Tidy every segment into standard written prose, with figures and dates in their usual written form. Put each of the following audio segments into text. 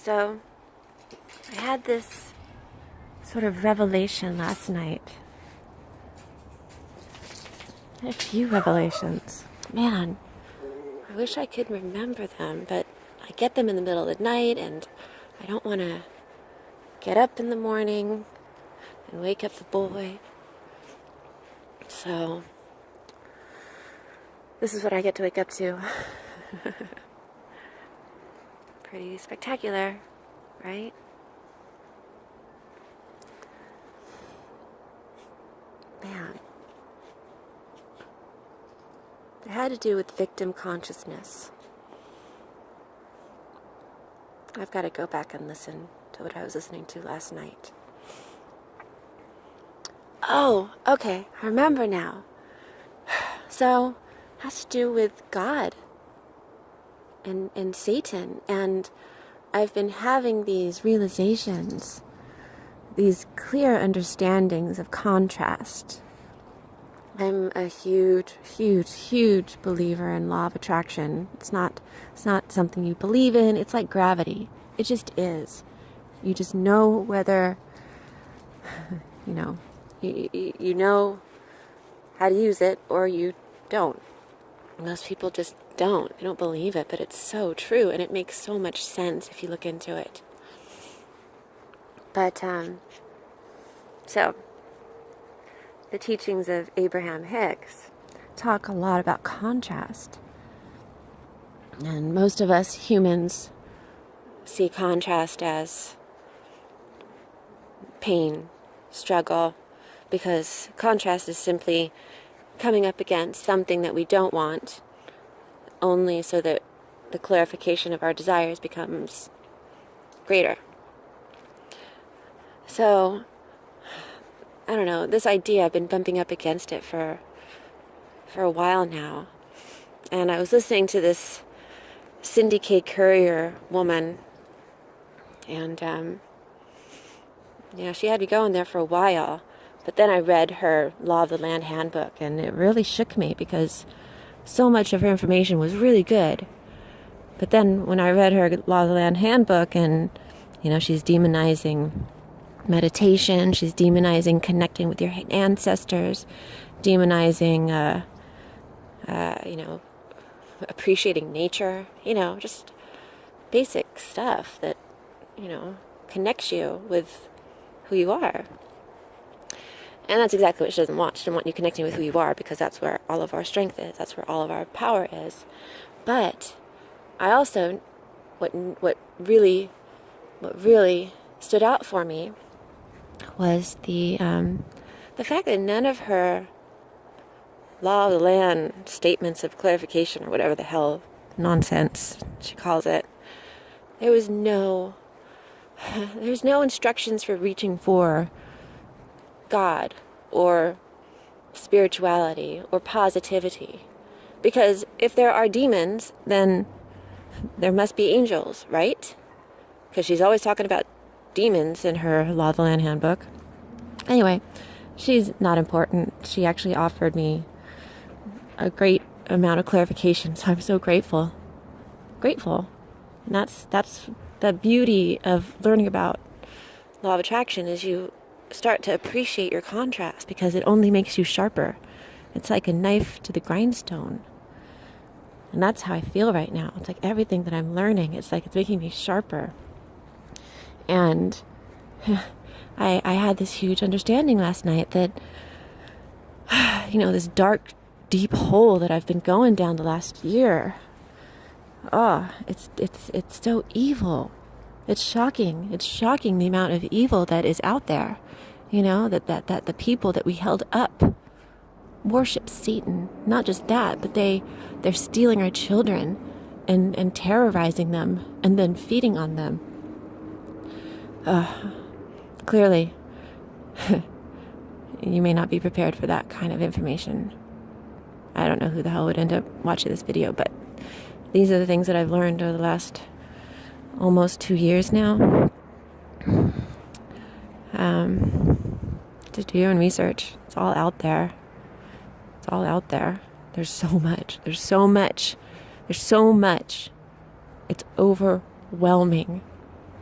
So, I had this sort of revelation last night. I had a few revelations. Man, I wish I could remember them, but I get them in the middle of the night, and I don't want to get up in the morning and wake up the boy. So, this is what I get to wake up to. Pretty spectacular, right? Man. It had to do with victim consciousness. I've got to go back and listen to what I was listening to last night. Oh, okay, I remember now. So, it has to do with God and Satan, and I've been having these realizations, these clear understandings of contrast. I'm a huge believer in law of attraction. It's not something you believe in. It's like gravity. It just is. You just know whether, you know how to use it or you don't. Most people just don't. They don't believe it, but it's so true, and it makes so much sense if you look into it. But, so, the teachings of Abraham Hicks talk a lot about contrast. And most of us humans see contrast as pain, struggle, because contrast is simply coming up against something that we don't want, only so that the clarification of our desires becomes greater. So, I don't know, this idea, I've been bumping up against it for a while now. And I was listening to this Cindy K. Courier woman, and she had me going there for a while. But then I read her Law of the Land handbook, and it really shook me because so much of her information was really good. But then when I read her Law of the Land handbook, and she's demonizing meditation, she's demonizing connecting with your ancestors, demonizing appreciating nature, just basic stuff that connects you with who you are. And that's exactly what she doesn't want. She doesn't want you connecting with who you are, because that's where all of our strength is. That's where all of our power is. But I also, what really stood out for me was the fact that none of her law of the land statements of clarification, or whatever the hell nonsense she calls it, there's no instructions for reaching for God or spirituality or positivity. Because if there are demons, then there must be angels, right? Because she's always talking about demons in her Law of the Land handbook. Anyway, she's not important. She actually offered me a great amount of clarification, so I'm so grateful. And that's the beauty of learning about Law of Attraction, is you start to appreciate your contrast, because it only makes you sharper. It's like a knife to the grindstone. And that's how I feel right now. It's like everything that I'm learning, it's like it's making me sharper. And I had this huge understanding last night that, this dark, deep hole that I've been going down the last year, it's so evil. It's shocking. It's shocking the amount of evil that is out there. That the people that we held up worship Satan. Not just that, but they're stealing our children and terrorizing them and then feeding on them. Clearly, you may not be prepared for that kind of information. I don't know who the hell would end up watching this video, but these are the things that I've learned over the last almost 2 years now. Just do your own research. It's all out there. There's so much. It's overwhelming.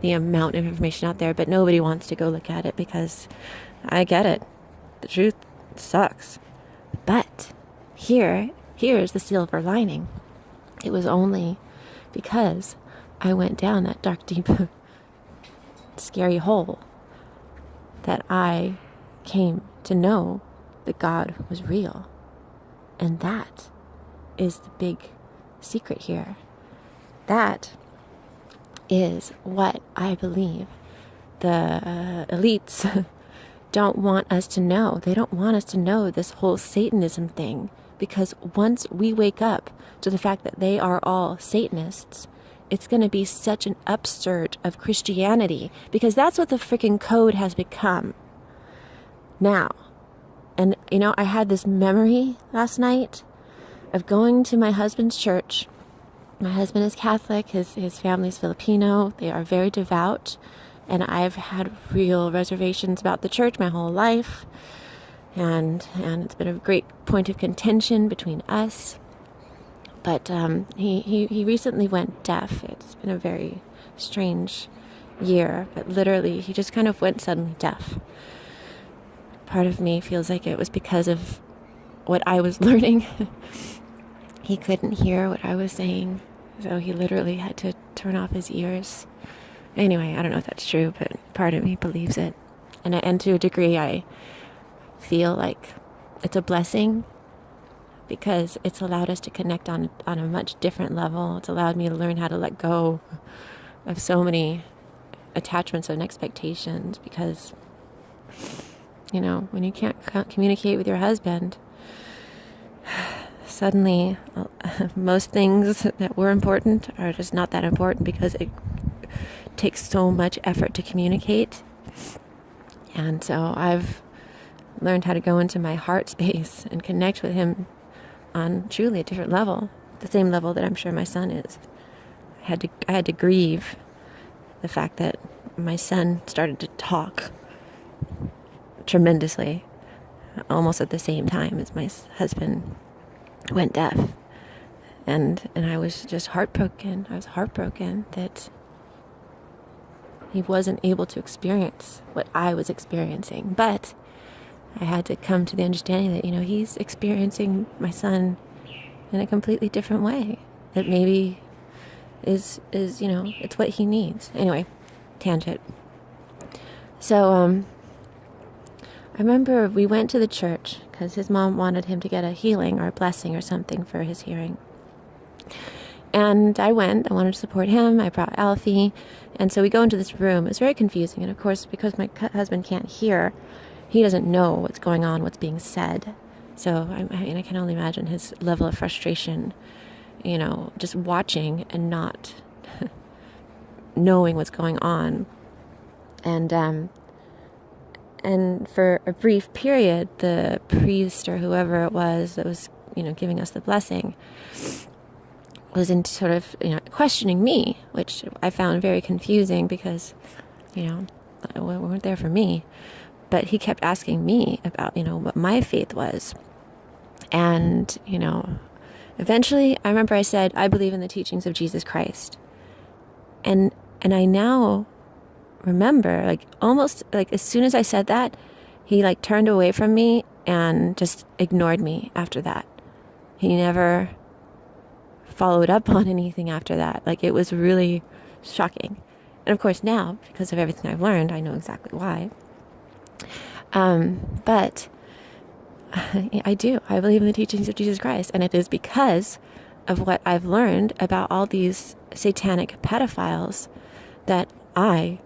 the amount of information out there, but nobody wants to go look at it because I get it. The truth sucks. But here's the silver lining. It was only because I went down that dark, deep, scary hole that I came to know that God was real. And that is the big secret here. That is what I believe the elites don't want us to know. They don't want us to know this whole Satanism thing, because once we wake up to the fact that they are all Satanists, it's going to be such an upsurge of Christianity, because that's what the freaking code has become now. And, I had this memory last night of going to my husband's church. My husband is Catholic. His family's Filipino. They are very devout. And I've had real reservations about the church my whole life. And it's been a great point of contention between us. But he recently went deaf. It's been a very strange year. But literally, he just kind of went suddenly deaf. Part of me feels like it was because of what I was learning. He couldn't hear what I was saying, so he literally had to turn off his ears. Anyway, I don't know if that's true, but part of me believes it. And to a degree, I feel like it's a blessing, because it's allowed us to connect on a much different level. It's allowed me to learn how to let go of so many attachments and expectations, because when you can't communicate with your husband, suddenly most things that were important are just not that important, because it takes so much effort to communicate. And so I've learned how to go into my heart space and connect with him on truly a different level, the same level that I'm sure my son is. I had to grieve the fact that my son started to talk tremendously almost at the same time as my husband went deaf, and I was just heartbroken. I was heartbroken that he wasn't able to experience what I was experiencing. But I had to come to the understanding that he's experiencing my son in a completely different way, that maybe is it's what he needs. Anyway, tangent. So I remember we went to the church because his mom wanted him to get a healing or a blessing or something for his hearing. And I went. I wanted to support him. I brought Alfie. And so we go into this room. It's very confusing. And of course, because my husband can't hear, he doesn't know what's going on, what's being said. So I can only imagine his level of frustration, just watching and not knowing what's going on. And for a brief period, the priest or whoever it was that was, giving us the blessing was in sort of, questioning me, which I found very confusing because, we weren't there for me. But he kept asking me about, what my faith was. And, eventually I remember I said, I believe in the teachings of Jesus Christ. And I now remember, almost as soon as I said that, he turned away from me and just ignored me after that. He never followed up on anything after that. It was really shocking. And of course now, because of everything I've learned, I know exactly why. But I do. I believe in the teachings of Jesus Christ. And it is because of what I've learned about all these satanic pedophiles that I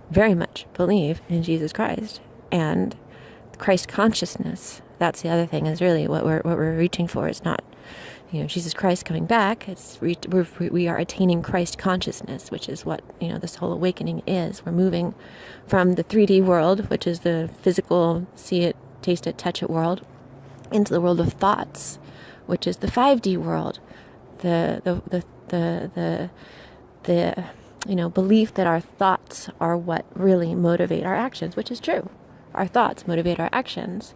very much believe in Jesus Christ and Christ consciousness. That's the other thing, is really what we're reaching for. It's not, Jesus Christ coming back. We are attaining Christ consciousness, which is what, this whole awakening is. We're moving from the 3D world, which is the physical, see it, taste it, touch it world, into the world of thoughts, which is the 5D world. The belief that our thoughts are what really motivate our actions, which is true. Our thoughts motivate our actions,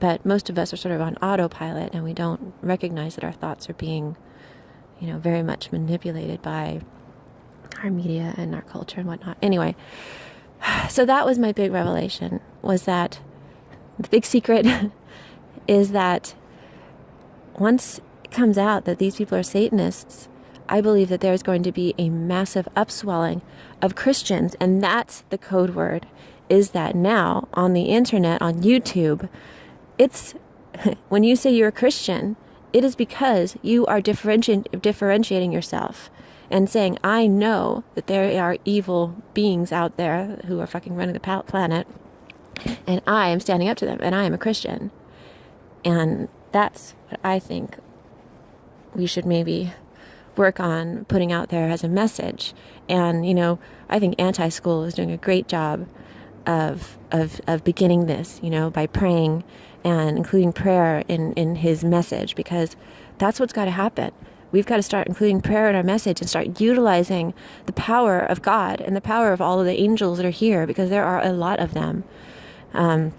but most of us are sort of on autopilot, and we don't recognize that our thoughts are being, very much manipulated by our media and our culture and whatnot. Anyway, so that was my big revelation, was that the big secret is that once it comes out that these people are Satanists, I believe that there's going to be a massive upswelling of Christians. And that's the code word, is that now on the internet, on YouTube, it's when you say you're a Christian, it is because you are differentiating yourself and saying, I know that there are evil beings out there who are fucking running the planet, and I am standing up to them, and I am a Christian. And that's what I think we should maybe work on putting out there as a message. And, I think Anti-School is doing a great job of beginning this, by praying and including prayer in his message, because that's what's got to happen. We've got to start including prayer in our message and start utilizing the power of God and the power of all of the angels that are here, because there are a lot of them. I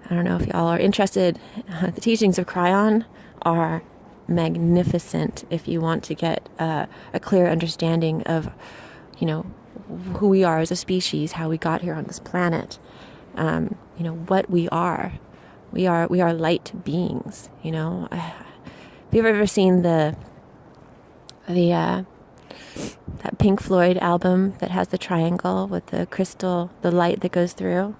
don't know if y'all are interested. The teachings of Cryon are magnificent if you want to get a clear understanding of, who we are as a species, how we got here on this planet, what we are. We are light beings, Have you ever seen that Pink Floyd album that has the triangle with the crystal, the light that goes through?